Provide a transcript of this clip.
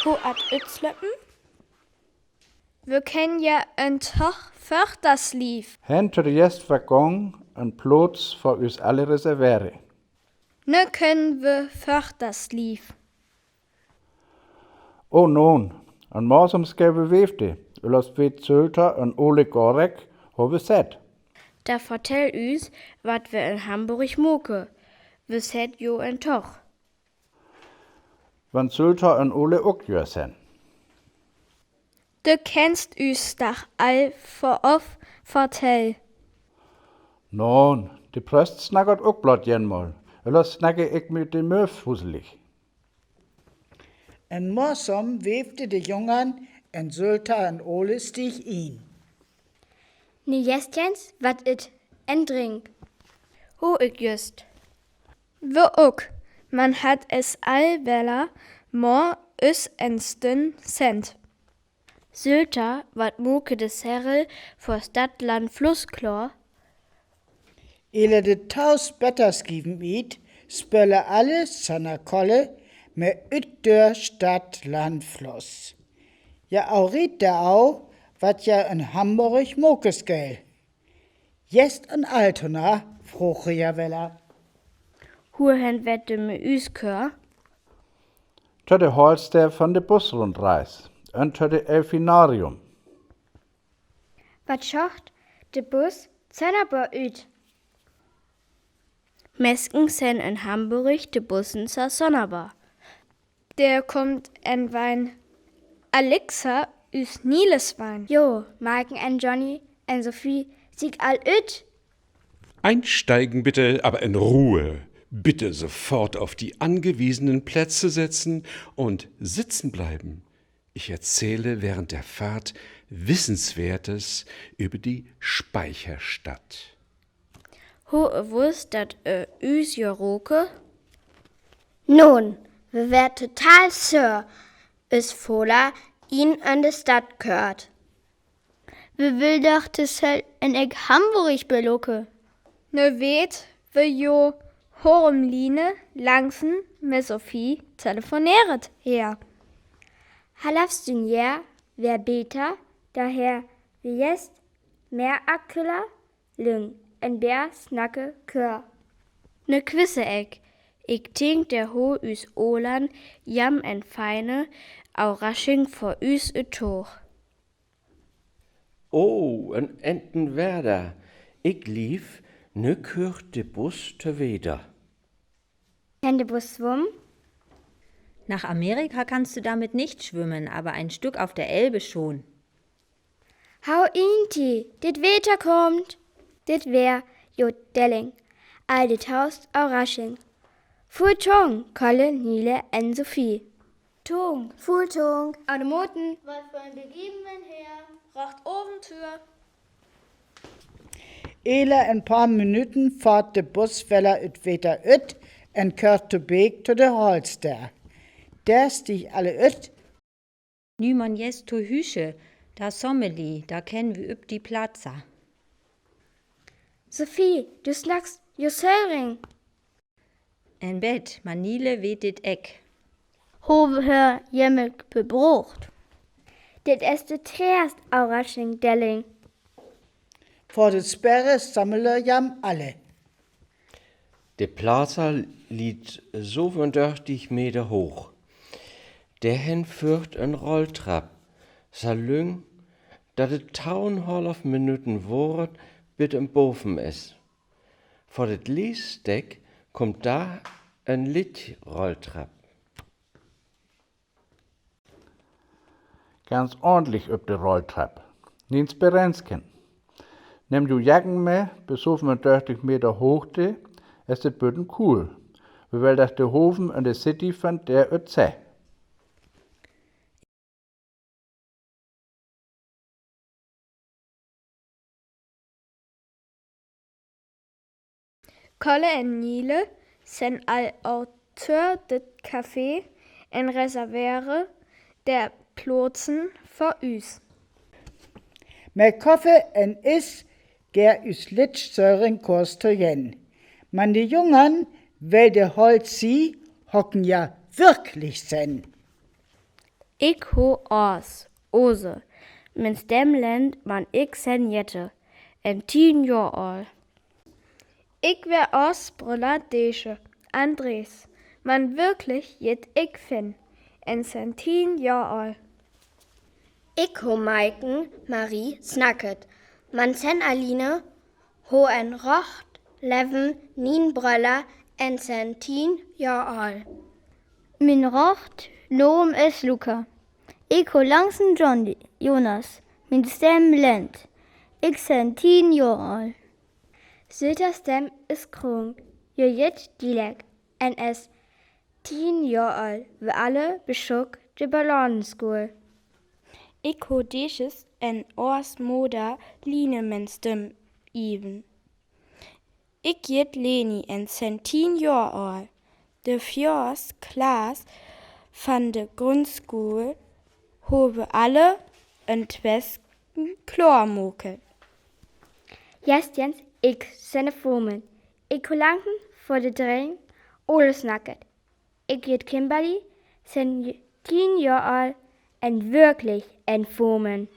Ho at utslippen? We kennen ja een toch voor das lief. Hinter de Gästwaggon een plaats voor us alle reserveren. Nu können we voor das lief. Oh non, en morgen skal we weefde. Ulas weet Zölter en Ole Gorek hebben zet. Da vertell us, wat we in Hamburg moke. We set jo en toch. Want Zölter en Ole ook jør zijn. Du kennst us doch all vorauf vertell. Non, de præst snakkert ook blot jenmål. Ellers snakker ik med de møfhuselig. En morsom wefte de Jungern en Sölter en Ole stig in. Nu jestjens wat it en drink. Ho ik just. We ook. Man hat es all weller, mor us en stün cent. Sylter wat moke de Serrel vor Stadtland Flussklar. Ele de taus better skiven it, spölle alle seiner Kolle med ytdør Stadt Landfloss. Ja aurit der au, wat ja in Hamburg mokes gel. Jest en Altona, froche ja weller. Hoehen wette me us kör. Tot de Holster van de busrundreis. En tot de Elfinarium. Wat schocht de Bus Zönnerbor üt. Mesken sen in Hamburg de Bussen zur Sonnerbar. Der kommt en Wein Alexa üs Nileswein. Jo, Marken en Johnny en Sophie sieg all üt. Einsteigen bitte, aber in Ruhe. Bitte sofort auf die angewiesenen Plätze setzen und sitzen bleiben. Ich erzähle während der Fahrt Wissenswertes über die Speicherstadt. Ho wusst dat üs Joroke? Nun, wir wär total sir, is voller ihn an de Stadt gehört. Wir will doch des in Eck Hamburg beloke. Ne weet, we jo Horumline langsen mit Sophie telefoneret her. Halafst du ja, wär beter, daher wie jest mehr Aküller, Lüng, en Bär snacke kör. Ne Quisse Eck. Ich denk der ho üs Olan jam en feine, au rasching vor üs Toch. Oh, en Entenwerder. Ich lief, ne kürt de Bus te weder. Kann de Bus schwimmen? Nach Amerika kannst du damit nicht schwimmen, aber ein Stück auf der Elbe schon. Hau inti, dit Wetter kommt. Dit wär jo Delling, all dit Haus au Rasching. Full Tong, Kolle, Nile en Sophie. Tong, Full Tong, au de Moten. Was wollen wir geben, mein Herr? Rocht Ofentür. Ele en paar Minuten fahrt de Bus weller ut weter ut en kört to beek to de Holster. Der stig alle ut. Nu man jest to Hüsche, da Sommeli, da kennen wir üb die Platza. Sophie, du snackst jo Söring. En Bett, Manile weht dit Eck. Hove hör jemmek bebrucht. Dit ist de Treast au Rasching Delling. Vor de Sperre sammele jam alle. De Plaza liegt so 35 Meter hoch. Der hen führt en Rolltrapp. Salüng, dat de 2,5 Minuten woret bit im Boven is. Vor det Liesdeck kommt da en Lichtrolltrapp. Ganz ordentlich üb de Rolltrapp. Niens berensken. Nimm du Jacken med, bis 35 Meter hoogte, ist het bøtten cool. We wil dat de hoven in de city van der ut zeh. Kolle en Nile sen al auteur dit Café en reservere der Plotsen vor üs. Med kaffe en is ger us litsch Söring kurs to jen. Man die Jungern, wel de Holz sie, hocken ja wirklich sen. Ik ho Ors, Ose. Min stem land man ik sen jette. En 10 jaar al. Ik wär Ors Brüller Desche, Andres. Man wirklich jet ik fin. En sen 10 jaar al. Ik ho Maiken Marie snacket. Man sen Aline ho en rocht leven 9 brøller en sen 10 jaar al. Min rocht noem is Luca. Ik ho langsen Jonas. Min stem lent. Ik sen 10 jaar al. Sylter stem is kronk. Jo jet dilek. En es 10 jaar al. We alle beschuk de ballonschool. Ik ho Desches en Ors Moda line min stem even. Ik jet Leni en sen 10 jaar al. De fjors Klaas van de Grundschule hobe alle een twesken klormoken. Jens, ik sende formen. Ik ho lanken voor de dreng, ole snacket. Ik jet Kimberly, sen 10 jaar al en wirklich en formen.